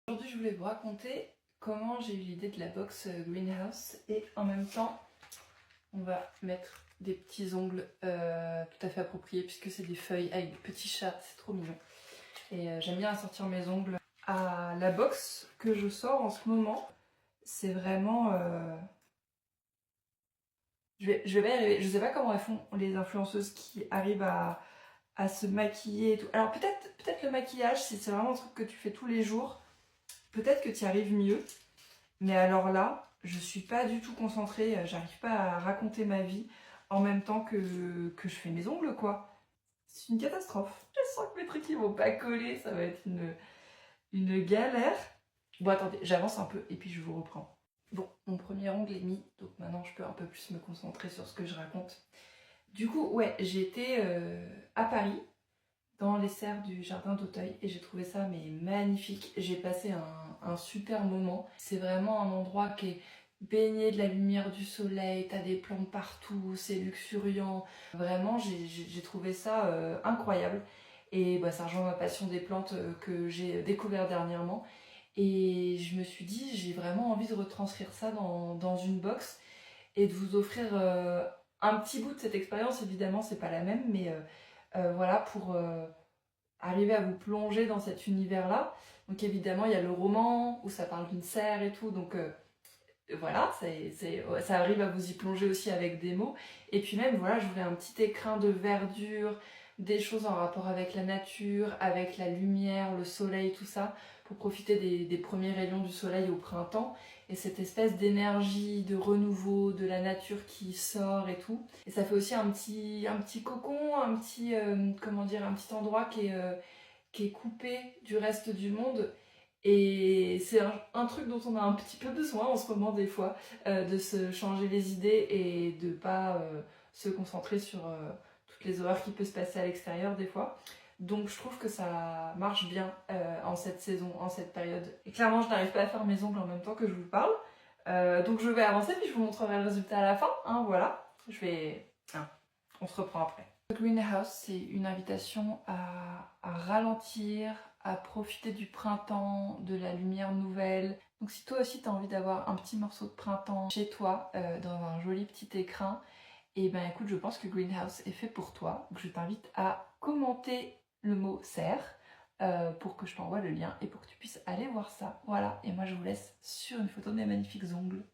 Aujourd'hui, je voulais vous raconter comment j'ai eu l'idée de la box Greenhouse et en même temps, on va mettre des petits ongles tout à fait appropriés puisque c'est des feuilles avec des petits chats, c'est trop mignon. Et j'aime bien assortir mes ongles à la box que je sors en ce moment. C'est vraiment... je vais pas y arriver. Je sais pas comment elles font les influenceuses qui arrivent à se maquiller et tout. Alors peut-être le maquillage, si c'est vraiment un truc que tu fais tous les jours, peut-être que tu y arrives mieux. Mais alors là, je suis pas du tout concentrée, j'arrive pas à raconter ma vie en même temps que je fais mes ongles, quoi. C'est une catastrophe. Je sens que mes trucs ils vont pas coller, ça va être une galère. Bon, attendez, j'avance un peu et puis je vous reprends. Bon, mon premier ongle est mis, donc maintenant je peux un peu plus me concentrer sur ce que je raconte. Du coup, ouais, j'ai été à Paris, dans les serres du jardin d'Auteuil, et j'ai trouvé ça mais magnifique. J'ai passé un super moment. C'est vraiment un endroit qui est baigné de la lumière du soleil, t'as des plantes partout, c'est luxuriant. Vraiment, j'ai trouvé ça incroyable. Et bah, ça rejoint ma passion des plantes que j'ai découvert dernièrement. Et je me suis dit, j'ai vraiment envie de retranscrire ça dans une box et de vous offrir un petit bout de cette expérience. Évidemment, c'est pas la même, mais voilà, pour arriver à vous plonger dans cet univers-là. Donc évidemment, il y a le roman où ça parle d'une serre et tout, donc voilà, ça arrive à vous y plonger aussi avec des mots. Et puis même, voilà, je voulais un petit écrin de verdure, des choses en rapport avec la nature, avec la lumière, le soleil, tout ça, pour profiter des premiers rayons du soleil au printemps. Et cette espèce d'énergie, de renouveau, de la nature qui sort et tout. Et ça fait aussi un petit cocon, un petit, comment dire, un petit endroit qui est coupé du reste du monde. Et c'est un truc dont on a un petit peu besoin en ce moment des fois, de se changer les idées et de pas se concentrer sur toutes les horreurs qui peuvent se passer à l'extérieur des fois. Donc je trouve que ça marche bien en cette saison, en cette période. Et clairement, je n'arrive pas à faire mes ongles en même temps que je vous parle. Donc je vais avancer puis je vous montrerai le résultat à la fin. Hein, voilà, on se reprend après. The Greenhouse, c'est une invitation à ralentir, à profiter du printemps, de la lumière nouvelle. Donc si toi aussi tu as envie d'avoir un petit morceau de printemps chez toi, dans un joli petit écrin, et ben écoute, je pense que Greenhouse est fait pour toi. Donc je t'invite à commenter le mot serre pour que je t'envoie le lien et pour que tu puisses aller voir ça. Voilà, et moi je vous laisse sur une photo de mes magnifiques ongles.